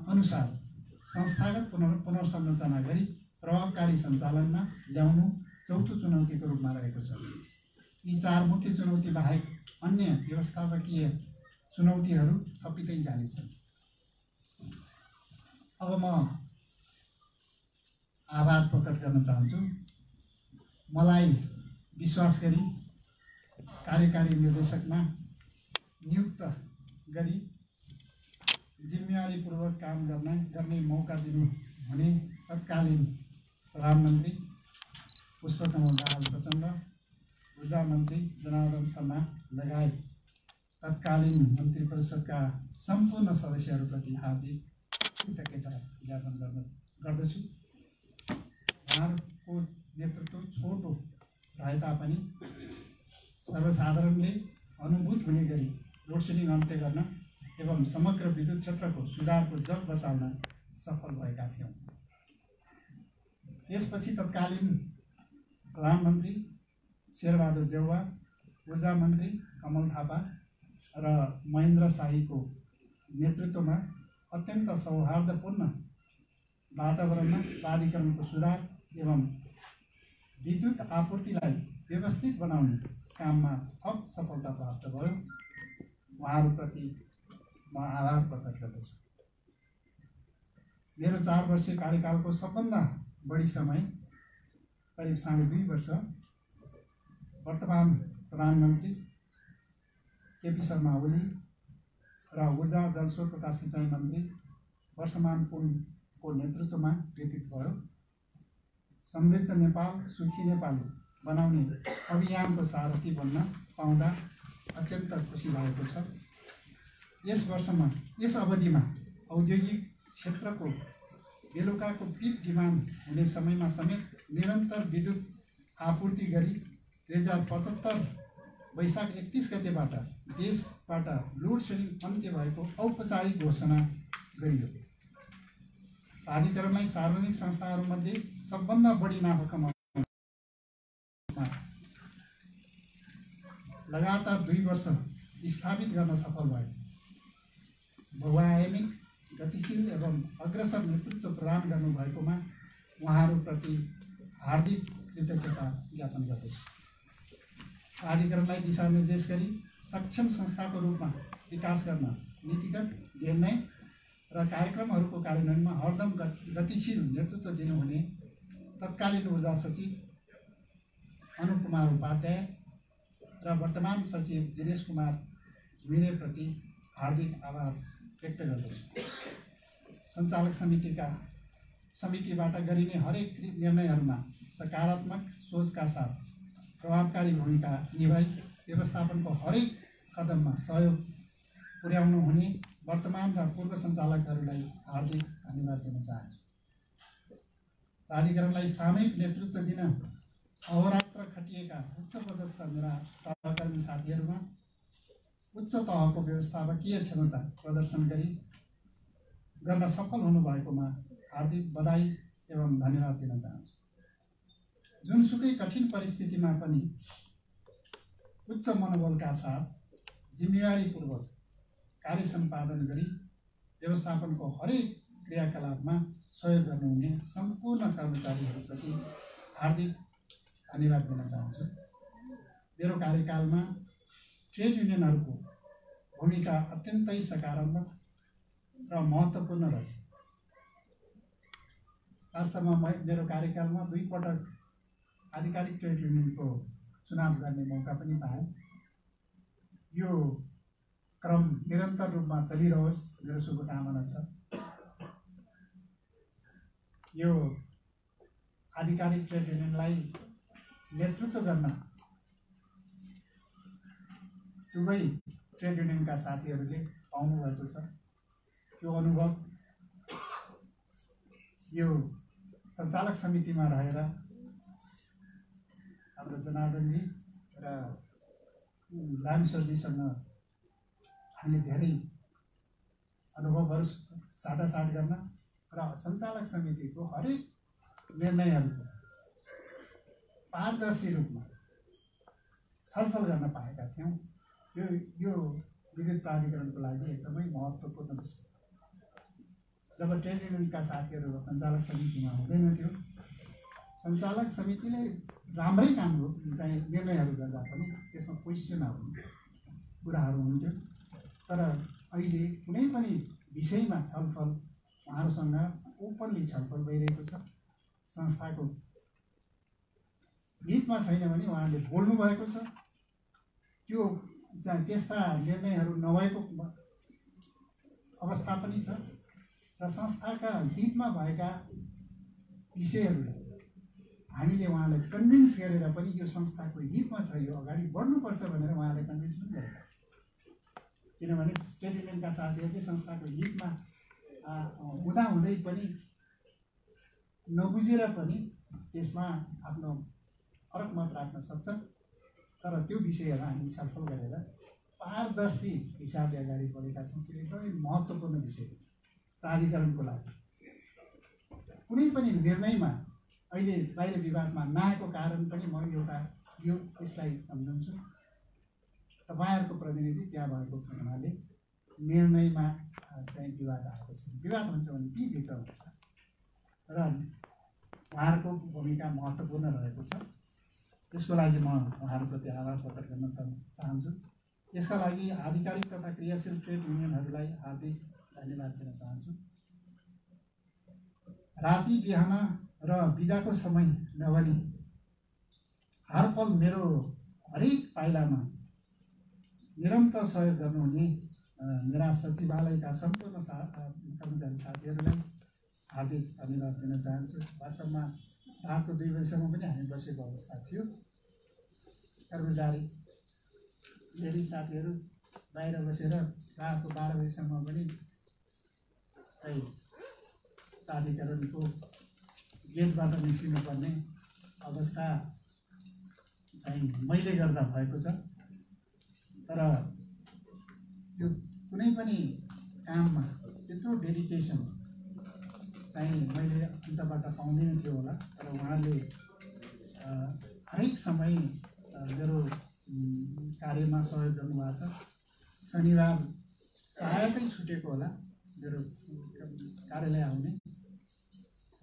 Speaker 2: अनुसार संस्थागत पुनर्संरचना गरी प्रभावकारी सञ्चालनमा ल्याउनु चौथो चुनौतीको रूपमा रहेको छ। यी 4 मुख्य चुनौती बाहेक अन्य व्यवस्थापकीय चुनौतीहरू थपिँदै जानेछन्। अब म आभार प्रकट गर्न चाहन्छु। मलाई विश्वास गरी कार्यकारी निर्देशकमा नियुक्त गरी जिम्मेवारीपूर्वक काम गर्ने मौका दिनु हुने तत्कालीन प्रधानमन्त्री पुष्पकमल दाहाल प्रचण्ड, ऊर्जा मन्त्री जनार्दन शर्मा लगायत तत्कालीन मन्त्री परिषदका सम्पूर्ण सदस्यहरूप्रति हार्दिक कृतज्ञता ज्ञापन गर्दछु। उहाँहरूको नेतृत्व छोटो रहे तापनि सर्वसाधारणले अनुभूत हुने गरी लोडसेडिङ अन्त्य गर्न एवं समग्र विद्युत क्षेत्रको सुधारको जग बसाल्न सफल भएका थियौँ। त्यसपछि तत्कालीन प्रधानमन्त्री शेरबहादुर देउवा, ऊर्जा मन्त्री कमल थापा र महेन्द्र शाहीको नेतृत्वमा अत्यन्त सौहार्दपूर्ण वातावरणमा प्राधिकरणको सुधार एवं विद्युत आपूर्तिलाई व्यवस्थित बनाउने काममा थप सफलता प्राप्त भयो। उहाँहरूप्रति म आभार प्रकट गर्दछु। मेरो 4 वर्षीय कार्यकालको सबभन्दा बढी समय करिब 2.5 वर्ष वर्तमान प्रधानमन्त्री केपी शर्मा ओली र ऊर्जा जलस्रोत तथा सिँचाइ मन्त्री वर्षमान पुनको नेतृत्वमा व्यतीत भयो। समृद्ध नेपाल सुखी नेपाली बनाउने अभियानको सारथी बन्न पाउँदा अत्यन्त खुसी लागेको छ। यस अवधिमा औद्योगिक क्षेत्रको बेलुकाको पिक डिमान्ड हुने समयमा समेत निरन्तर विद्युत आपूर्ति गरी 2075 वैशाख 31 गतेबाट देशबाट लोड सेडिङ अन्त्य भएको औपचारिक घोषणा गरियो। प्राधिकरणलाई सार्वजनिक संस्थाहरूमध्ये सबभन्दा बढी नाफा कमाउने लगातार 2 वर्ष स्थापित गर्न सफल भयो। बहुआयामिक, गतिशील एवं अग्रसर नेतृत्व प्रदान गर्नुभएकोमा उहाँहरूप्रति हार्दिक कृतज्ञता ज्ञापन गर्दछु। प्राधिकरणलाई दिशानिर्देश गरी सक्षम संस्थाको रूपमा विकास गर्न नीतिगत निर्णय र कार्यक्रमहरूको कार्यान्वयनमा हरदम गतिशील नेतृत्व दिनुहुने तत्कालीन ऊर्जा सचिव अनुप कुमार उपाध्याय र वर्तमान सचिव दिनेश कुमार घिमिरेप्रति हार्दिक आभार व्यक्त गर्दछु। सञ्चालक समितिबाट गरिने हरेक निर्णयहरूमा सकारात्मक सोचका साथ प्रभावकारी भूमिका निभाई व्यवस्थापनको हरेक कदममा सहयोग पुर्याउनु हुने वर्तमान र पूर्व सञ्चालकहरूलाई हार्दिक धन्यवाद दिन चाहन्छु। प्राधिकरणलाई सामूहिक नेतृत्व दिन अहोरात्र खटिएका उच्चपदस्थ मेरा सहकर्मी साथीहरूमा उच्च तहको व्यवस्थापकीय क्षमता प्रदर्शन गर्न सफल हुनुभएकोमा हार्दिक बधाई एवं धन्यवाद दिन चाहन्छु। जुनसुकै कठिन परिस्थितिमा पनि उच्च मनोबलका साथ जिम्मेवारीपूर्वक कार्य सम्पादन गरी व्यवस्थापनको हरेक क्रियाकलापमा सहयोग गर्नुहुने सम्पूर्ण कर्मचारीहरूप्रति हार्दिक धन्यवाद दिन चाहन्छु। मेरो कार्यकालमा ट्रेड युनियनहरूको भूमिका अत्यन्तै सकारात्मक र महत्त्वपूर्ण रह्यो। वास्तवमा मेरो कार्यकालमा 2 पटक आधिकारिक ट्रेड युनियनको चुनाव गर्ने मौका पनि पाएँ। यो क्रम निरन्तर रूपमा चलिरहोस्, मेरो शुभकामना छ। यो आधिकारिक ट्रेड युनियनलाई नेतृत्व गर्न दुवै ट्रेड युनियनका साथीहरूले पाउनुभएको छ। त्यो अनुभव यो सञ्चालक समितिमा रहेर हाम्रो जनार्दनजी र रामेश्वरजीसँग हामीले धेरै अनुभवहरू साटासाट गर्न र सञ्चालक समितिको हरेक निर्णयहरूको पारदर्शी रूपमा छलफल गर्न पाएका थियौँ। यो विद्युत प्राधिकरणको लागि एकदमै महत्त्वपूर्ण विषय। जब ट्रेड युनियनका साथीहरू सञ्चालक समितिमा हुँदैनथ्यो, सञ्चालक समितिले राम्रै काम चाहिँ निर्णयहरू गर्दा पनि त्यसमा क्वेसन आउने कुराहरू हुन्थ्यो। तर अहिले कुनै पनि विषयमा छलफल उहाँहरूसँग ओपनली छलफल भइरहेको छ। संस्थाको हितमा छैन भने उहाँले बोल्नु भएको छ। त्यो चाहिँ त्यस्ता निर्णयहरू नभएको अवस्था पनि छ र संस्थाका हितमा भएका विषयहरूलाई हामीले उहाँलाई कन्भिन्स गरेर पनि यो संस्थाको हितमा छ, यो अगाडि बढ्नुपर्छ भनेर उहाँलाई कन्भिन्स पनि गरेका छन्। किनभने ट्रेड युनियनका साथीहरूले संस्थाको हितमा हुँदाहुँदै पनि नबुझेर पनि त्यसमा आफ्नो फरक मत राख्न सक्छन्। तर त्यो विषयहरू हामी छलफल गरेर पारदर्शी हिसाबले अगाडि बढेका छौँ। त्यो एकदमै महत्त्वपूर्ण विषय प्राधिकरणको लागि। कुनै पनि निर्णयमा अहिले बाहिर विवादमा नआएको कारण पनि म यसलाई सम्झन्छु। तपाईँहरूको प्रतिनिधि त्यहाँ भएको हुनाले निर्णयमा चाहिँ विवाद आएको छ। विवाद हुन्छ भने ती भित्र हुन्छ र उहाँहरूको भूमिका महत्त्वपूर्ण रहेको छ। त्यसको लागि म उहाँहरूप्रति आभार प्रकट गर्न चाहन्छु। यसका लागि आधिकारिक तथा क्रियाशील ट्रेड युनियनहरूलाई हार्दिक धन्यवाद दिन चाहन्छु। राति बिहान र बिदाको समय नभनी हरपल मेरो हरेक पाइलामा निरन्तर सहयोग गर्नुहुने मेरा सचिवालयका सम्पूर्ण कर्मचारी साथीहरूलाई हार्दिक धन्यवाद दिन चाहन्छु। वास्तवमा रातको 2 बजीसम्म पनि हामी बसेको अवस्था थियो। कर्मचारी लेडी साथीहरू बाहिर बसेर रातको 12 बजीसम्म पनि चाहिँ प्राधिकरणको गेटबाट निस्किनुपर्ने अवस्था चाहिँ मैले गर्दा भएको छ। तर यो कुनै पनि काममा त्यत्रो डेडिकेसन चाहिँ मैले अन्तबाट पाउँदैन थियो होला। तर उहाँले हरेक समय मेरो कार्यमा सहयोग गर्नुभएको छ। शनिबार सायदै छुटेको होला मेरो कार्यालय आउने,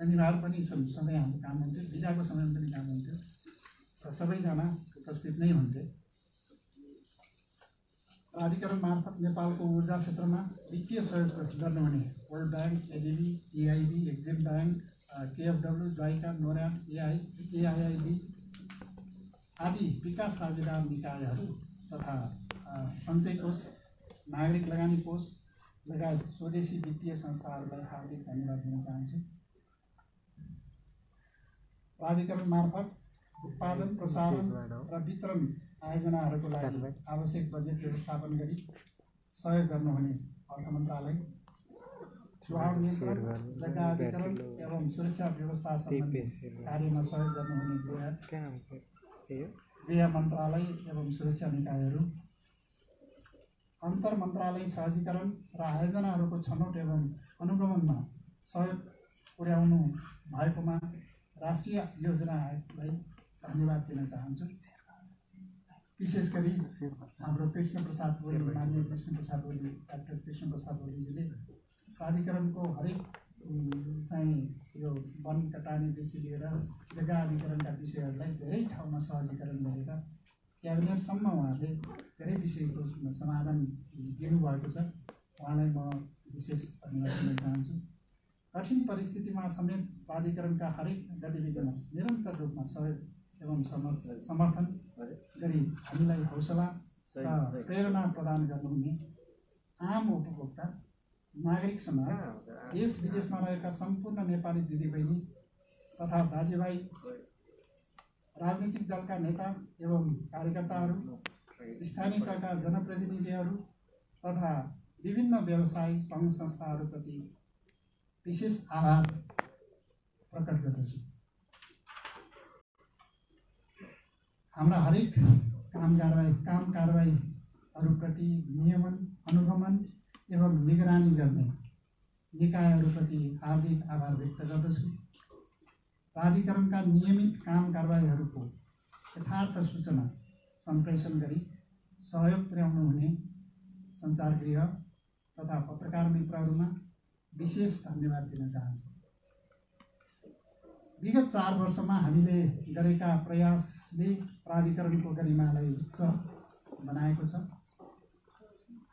Speaker 2: शनिबार पनि सधैँ हाम्रो काम हुन्थ्यो, बिदाको समयमा पनि काम हुन्थ्यो र सबैजना उपस्थित नै हुन्थे। प्राधिकरण मार्फत नेपालको ऊर्जा क्षेत्रमा वित्तीय सहयोग गर्नुहुने world bank, ADB, EIB, Exim bank, KFW, JICA, नोर्याम, AIIB आदि विकास साझेदार निकायहरू तथा सञ्चय कोष, नागरिक लगानी कोष लगायत स्वदेशी वित्तीय संस्थाहरूलाई हार्दिक धन्यवाद दिन चाहन्छु। प्राधिकरण मार्फत उत्पादन, प्रसारण र वितरण आयोजनाहरूको लागि आवश्यक बजेट व्यवस्थापन गरी सहयोग गर्नुहुने अर्थ मन्त्रालय, चुहाव नियन्त्रण, जग्गा अधिग्रहण एवं सुरक्षा व्यवस्था सम्बन्धी कार्यमा सहयोग गर्नुहुने गृह मन्त्रालय एवं सुरक्षा निकायहरू, अन्तर मन्त्रालय सहजीकरण र आयोजनाहरूको छनौट एवं अनुगमनमा सहयोग पुर्याउनु भएकोमा राष्ट्रिय योजना आयोगलाई धन्यवाद दिन चाहन्छु। विशेष गरी हाम्रो कृष्ण प्रसाद ओली, माननीय कृष्ण प्रसाद ओली, डाक्टर कृष्ण प्रसाद ओलीजीले प्राधिकरणको हरेक चाहिँ यो वन कटानीदेखि लिएर जग्गा अधिग्रहणका विषयहरूलाई धेरै ठाउँमा सहजीकरण गरेर क्याबिनेटसम्म उहाँले धेरै विषयको समाधान दिनुभएको छ। उहाँलाई म विशेष धन्यवाद दिन चाहन्छु। कठिन परिस्थितिमा समेत प्राधिकरणका हरेक गतिविधिमा निरन्तर रूपमा सहयोग एवं समर्थन गरी हामीलाई हौसला र प्रेरणा प्रदान गर्नुहुने आम उपभोक्ता, नागरिक समाज, देश विदेशमा रहेका सम्पूर्ण नेपाली दिदीबहिनी तथा दाजुभाइ, राजनीतिक दलका नेता एवं कार्यकर्ताहरू, स्थानीय तहका जनप्रतिनिधिहरू तथा विभिन्न व्यवसाय सङ्घ संस्थाहरूप्रति विशेष आभार प्रकट गर्दछु। हाम्रा हरेक काम कारबाहीहरूप्रति नियमन, अनुगमन एवं निगरानी गर्ने निकायहरूप्रति हार्दिक आभार व्यक्त गर्दछु। प्राधिकरणका नियमित काम कारबाहीहरूको यथार्थ सूचना सम्प्रेषण गरी सहयोग पुर्याउनु हुने सञ्चारगृह तथा पत्रकार मित्रहरूमा विशेष धन्यवाद दिन चाहन्छु। विगत 4 वर्षमा हामीले गरेका प्रयासले प्राधिकरणको गरिमालाई उच्च बनाएको छ।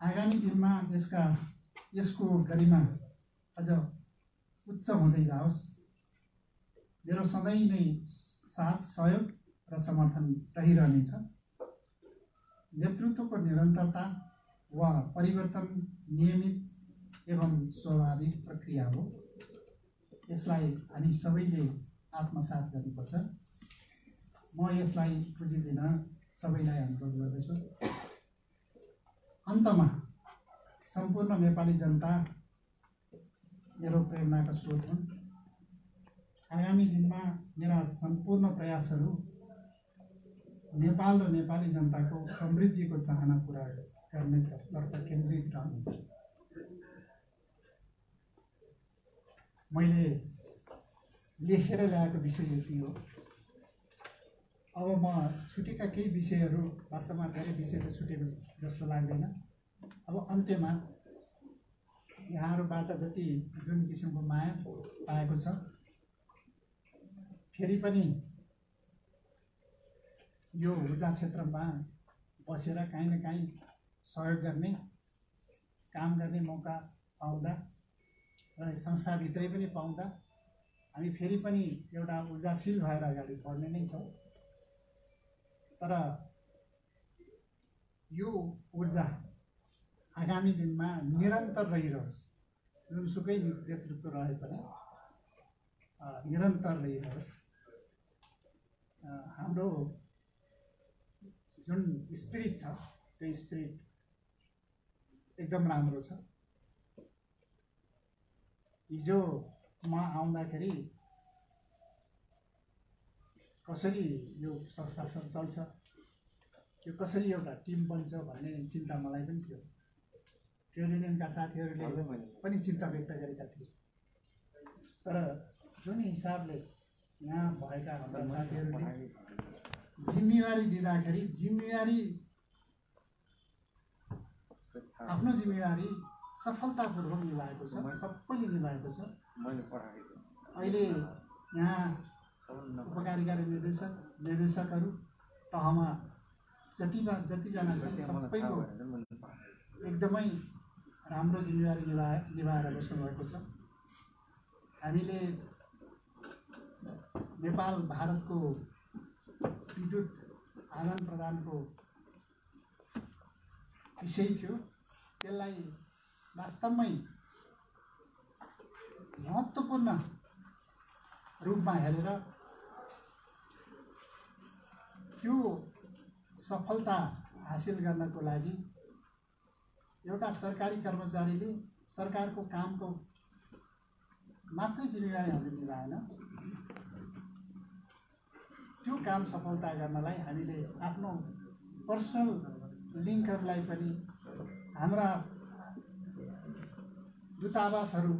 Speaker 2: आगामी दिनमा यसको गरिमा अझ उच्च हुँदै जाओस्। मेरो सधैँ नै साथ, सहयोग र समर्थन रहिरहनेछ। नेतृत्वको निरन्तरता वा परिवर्तन नियमित एवं स्वाभाविक प्रक्रिया हो। यसलाई हामी सबैले आत्मसात गर्नुपर्छ। म यसलाई पुँजी दिन सबैलाई अनुरोध गर्दछु। अन्तमा सम्पूर्ण नेपाली जनता मेरो प्रेरणाका स्रोत हुन्। आगामी दिनमा मेरा सम्पूर्ण प्रयासहरू नेपाल र नेपाली जनताको समृद्धिको चाहना पुरा गर्नेतर्फ केन्द्रित रहनेछ। मैले लेखेर ल्याएको विषय यति हो। अब म छुटेका केही विषयहरू, वास्तवमा धेरै विषय त छुटेको जस्तो लाग्दैन। अब अन्त्यमा यहाँहरूबाट जति जुन किसिमको माया पाएको छ, फेरि पनि यो ऊर्जा क्षेत्रमा बसेर काहीँ न काहीँ सहयोग गर्ने काम गर्ने मौका पाउँदा र संस्थाभित्रै पनि पाउँदा हामी फेरि पनि एउटा ऊर्जाशील भएर अगाडि बढ्ने नै छौँ। तर यो ऊर्जा आगामी दिनमा निरन्तर रहिरहोस्, जुनसुकै नेतृत्व रहे पनि निरन्तर रहिरहोस्। हाम्रो जुन स्पिरिट छ त्यो स्पिरिट एकदम राम्रो छ। हिजो म आउँदाखेरि कसरी यो संस्था चल्छ, यो कसरी एउटा टिम बन्छ भन्ने चिन्ता मलाई पनि थियो। ट्रेड युनियनका साथीहरूले पनि चिन्ता व्यक्त गरेका थिए। तर जुन हिसाबले यहाँ भएका हाम्रा साथीहरूले जिम्मेवारी दिँदाखेरि आफ्नो जिम्मेवारी सफलतापूर्वक निभाएको छ, सबैले निभाएको छ। अहिले यहाँ उपकार्यकारी निर्देशकहरू तहमा जतिजना छन् सबैको एकदमै राम्रो जिम्मेवारी निभाएर बस्नुभएको छ। हामीले नेपाल भारतको विद्युत आदान प्रदानको विषय थियो, त्यसलाई वास्तवमै महत्त्वपूर्ण रूपमा हेरेर त्यो सफलता हासिल गर्नको लागि एउटा सरकारी कर्मचारीले सरकारको कामको मात्रै जिम्मेवारी हामीले निभाएन, त्यो काम सफलता गर्नलाई हामीले आफ्नो पर्सनल लिङ्कहरूलाई पनि हाम्रा दूतावासहरू,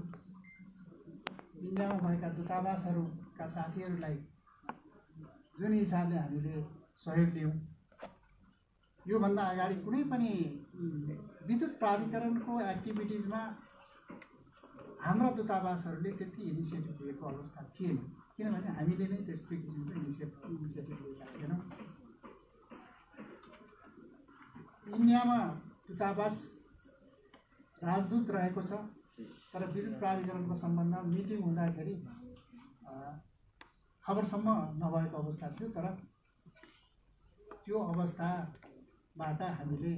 Speaker 2: इन्डियामा भएका दूतावासहरूका साथीहरूलाई जुन हिसाबले हामीले सहयोग दियौँ, योभन्दा अगाडि कुनै पनि विद्युत प्राधिकरणको एक्टिभिटिजमा हाम्रा दूतावासहरूले त्यति इनिसिएटिभ लिएको अवस्था थिएन, किनभने हामीले नै त्यस्तो किसिमको इनिसिएटिभ लिएका थिएनौँ। इन्डियामा दूतावास राजदूत रहेको छ, तर विद्युत प्राधिकरणको सम्बन्धमा मिटिङ हुँदाखेरि खबरसम्म नभएको अवस्था थियो। तर त्यो अवस्थाबाट हामीले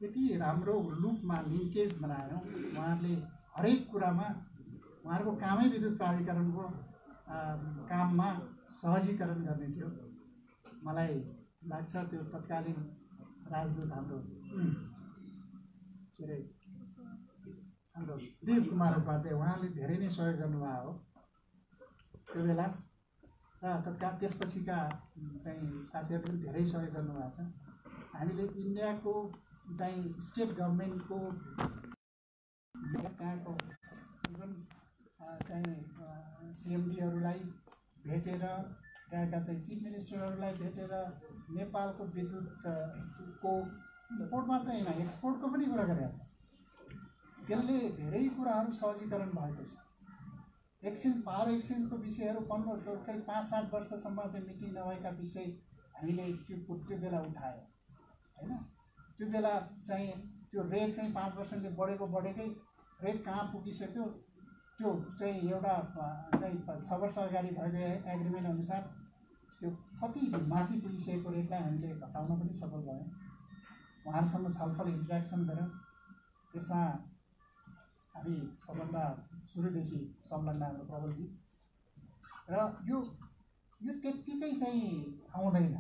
Speaker 2: यति राम्रो लुपमा लिङ्केज बनायौँ। उहाँहरूले हरेक कुरामा उहाँहरूको कामै विद्युत प्राधिकरणको काममा सहजीकरण गर्ने थियो। मलाई लाग्छ त्यो तत्कालीन राजदूत हाम्रो के अरे हाम्रो वीर कुमार उपाध्याय, उहाँले धेरै नै सहयोग गर्नुभएको हो त्यो बेला। र त्यसपछिका चाहिँ साथीहरूले पनि धेरै सहयोग गर्नुभएको छ। हामीले इन्डियाको चाहिँ स्टेट गभर्मेन्टको त्यहाँको इभन चाहिँ सिएमडीहरूलाई भेटेर, त्यहाँका चाहिँ चिफ मिनिस्टरहरूलाई भेटेर नेपालको विद्युतको इम्पोर्ट मात्रै होइन एक्सपोर्टको पनि कुरा गरेका छ। त्यसले धेरै कुराहरू सहजीकरण भएको छ। पावर एक्सचेन्जको विषयहरू 5-7 वर्षसम्म चाहिँ मिटिङ नभएका विषय हामीले त्यो बेला उठायो होइन। त्यो बेला चाहिँ त्यो रेट चाहिँ 5 वर्षले बढेकै रेट कहाँ पुगिसक्यो, त्यो चाहिँ एउटा चाहिँ 6 वर्ष अगाडि भएको एग्रिमेन्ट अनुसार त्यो कति माथि पुगिसकेको रेटलाई हामीले घटाउन पनि सफल भयौँ। उहाँहरूसँग छलफल इन्ट्रेक्सन गऱ्यौँ। त्यसमा हामी सबभन्दा सुरुदेखि संलग्न हाम्रो प्रबलजी, र यो त्यत्तिकै चाहिँ आउँदैन,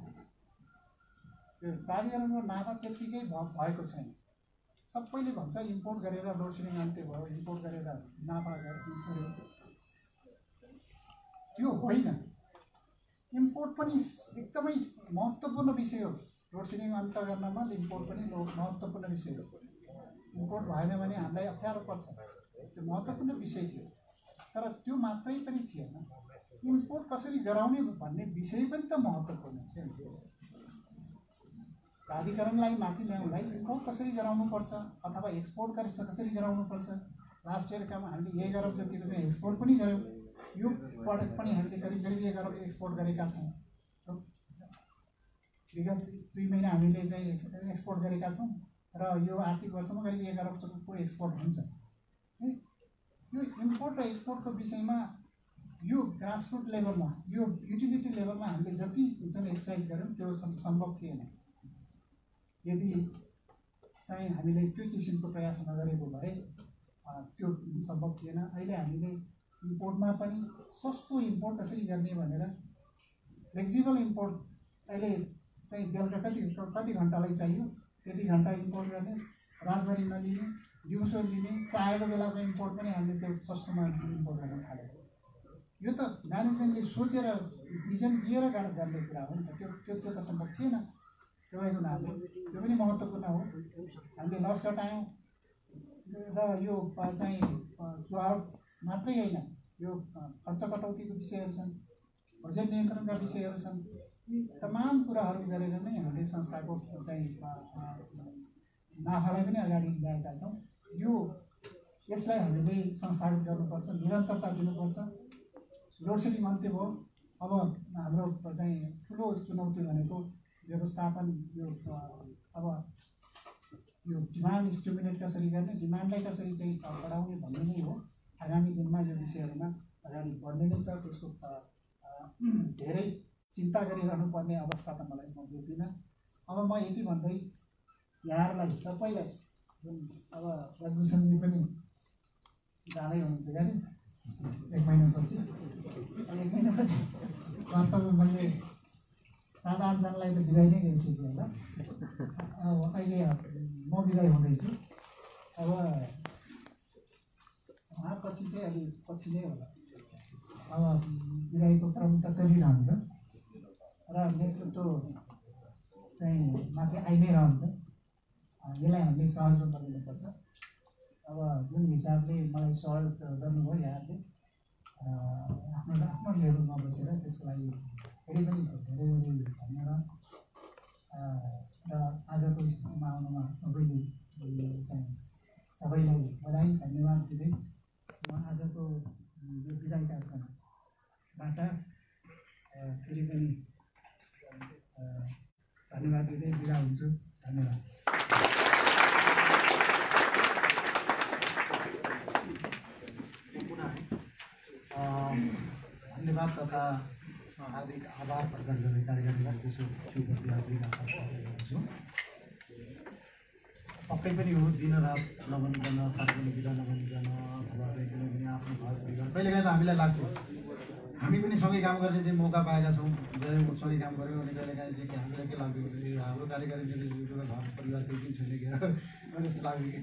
Speaker 2: त्यो प्राधिकरणको नाफा त्यत्तिकै भएको छैन। सबैले भन्छ इम्पोर्ट गरेर लोड सेडिङ अन्त्य भयो, इम्पोर्ट गरेर नाफा गऱ्यो, त्यो होइन। इम्पोर्ट पनि एकदमै महत्त्वपूर्ण विषय हो। लोड सेडिङ अन्त्य गर्नमा इम्पोर्ट पनि महत्त्वपूर्ण विषय हो। इम्पोर्ट भएन भने हामीलाई अप्ठ्यारो पर्छ, त्यो महत्त्वपूर्ण विषय थियो। तर त्यो मात्रै पनि थिएन, इम्पोर्ट कसरी गराउने भन्ने विषय पनि त महत्त्वपूर्ण थियो। प्राधिकरणलाई माथि ल्याउँदा इम्पोर्ट कसरी गराउनुपर्छ अथवा एक्सपोर्ट कसरी गराउनुपर्छ। लास्ट इयरकामा हामीले 1 अरब जतिको चाहिँ एक्सपोर्ट पनि गऱ्यौँ। यो प्रडक्ट पनि हामीले करिब 1 अरब एक्सपोर्ट गरेका छौँ। विगत 2 महिना हामीले चाहिँ एक्सपोर्ट गरेका छौँ। र यो आर्थिक वर्षमा करिब 11 अरबको एक्सपोर्ट हुन्छ है। यो इम्पोर्ट र एक्सपोर्टको विषयमा यो ग्रासरुट लेभलमा यो युटिलिटी लेभलमा हामीले जति जुन एक्सर्साइज गऱ्यौँ त्यो सम्भव थिएन। यदि चाहिँ हामीले त्यो किसिमको प्रयास नगरेको भए त्यो सम्भव थिएन। अहिले हामीले इम्पोर्टमा पनि सस्तो इम्पोर्ट कसरी गर्ने भनेर फ्लेक्सिबल इम्पोर्ट अहिले चाहिँ बेलुका कति घन्टालाई चाहियो त्यति घन्टा इम्पोर्ट गर्ने, रातभरि नलिने, दिउँसो लिने, चाहेको बेलाको इम्पोर्ट पनि हामीले त्यो सस्तोमा इम्पोर्ट गर्न थाल्यौँ। यो त म्यानेजमेन्टले सोचेर भिजन दिएर गर्ने कुरा हो नि त। त्यो त सम्भव थिएन। त्यो भएको हुनाले त्यो पनि महत्त्वपूर्ण हो। हामीले लस घटायौँ र यो चाहिँ थ्रुआउट मात्रै होइन, यो खर्च कटौतीको विषयहरू छन्, बजेट नियन्त्रणका विषयहरू छन्। यी तमाम कुराहरू गरेर नै हामीले संस्थाको चाहिँ नाफालाई पनि अगाडि ल्याएका छौँ। यसलाई हामीले संस्थागत गर्नुपर्छ, निरन्तरता दिनुपर्छ। लोड सेडिङ अन्त्य भयो। अब हाम्रो चाहिँ ठुलो चुनौती भनेको व्यवस्थापन। यो अब यो डिमान्ड स्टिमुलेट कसरी गर्ने, डिमान्डलाई कसरी चाहिँ बढाउने भन्ने नै हो। आगामी दिनमा यो विषयहरूमा अगाडि बढ्ने नै छ। त्यसको धेरै चिन्ता गरिरहनु पर्ने अवस्था त मलाई म देख्दिनँ। अब म यति भन्दै यहाँहरूलाई सबैलाई जुन अब रजभूषणजी पनि जाँदै हुनुहुन्छ क्या 1 महिनापछि वास्तवमा मैले 7-8 जनालाई त बिदाइ नै गरिसकेँ होला। अब अहिले म बिदाइ हुँदैछु। अब उहाँपछि चाहिँ अलि पछि नै होला। अब बिदाइको क्रम त चलिरहन्छ र नेतृत्व चाहिँ माथि आइ नै रहन्छ। यसलाई हामीले सहज रूपमा लिनुपर्छ। अब जुन हिसाबले मलाई सहयोग गर्नुभयो यहाँहरूले आफ्नो लेभलमा बसेर, त्यसको लागि फेरि पनि धेरै धेरै धन्यवाद। र आजको स्थितिमा आउनुमा सबैले चाहिँ सबैलाई बधाई धन्यवाद दिँदै म आजको यो बिदाई कार्यक्रमबाट फेरि पनि धन्यवाद दिँदै बिदा हुन्छु। धन्यवाद। धन्यवाद तथा हार्दिक आभार प्रकट गर्ने कार्यक्रमलाई त्यसो प्रति हार्दिक आभार प्रकट गर्छु। पक्कै पनि हो, दिनरात नभनिकन, सार्वजनिक बिदा नभनिकन, अथवा चाहिँ कुनै आफ्नो घर परिवार कहिलेकाहीँ त हामीलाई लाग्थ्यो हामी पनि सँगै काम गर्ने चाहिँ मौका पाएका छौँ, सँगै काम गऱ्यौँ भने कहिलेकाहीँ चाहिँ हामीलाई के लाग्थ्यो भने हाम्रो कार्यकारी निर्देशकको घर परिवार केही पनि छैन क्या जस्तो लाग्थ्यो कि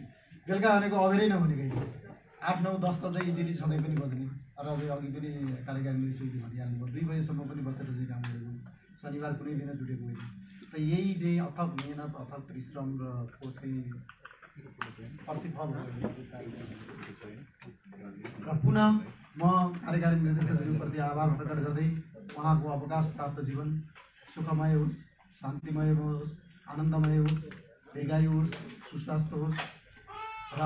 Speaker 2: बेलुका भनेको अबेरै नहुने कहिले 8-9-10 त चाहिँ इजिली सधैँ पनि बज्ने। र अघि पनि कार्यकारी निर्देशकले भनिहाल्नुभयो 2 बजेसम्म पनि बसेर चाहिँ काम गरेको, शनिबार कुनै दिन छुटेको होइन। र यही चाहिँ अथक मेहनत, अथक परिश्रम र को चाहिँ प्रतिफल हो। र पुनः म कार्यकारी निर्देशकहरूप्रति आभार प्रकट गर्दै उहाँको अवकाश प्राप्त जीवन सुखमय होस्, शान्तिमय होस्, आनन्दमय होस्, दीर्घायु होस्, सुस्वास्थ्य होस् र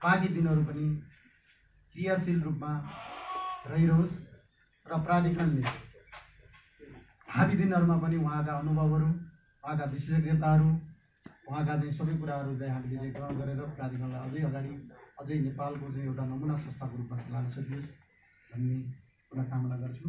Speaker 2: बाँकी दिनहरू पनि क्रियाशील रूपमा रहिरहोस्। र प्राधिकरणले भावी दिनहरूमा पनि उहाँका अनुभवहरू, उहाँका विशेषज्ञताहरू, उहाँका चाहिँ सबै कुराहरूलाई हामीले चाहिँ ग्रहण गरेर प्राधिकरणलाई अझै अगाडि, अझै नेपालको चाहिँ एउटा नमुना संस्थाको रूपमा लान सकियोस् भन्ने पुनः कामना गर्छु।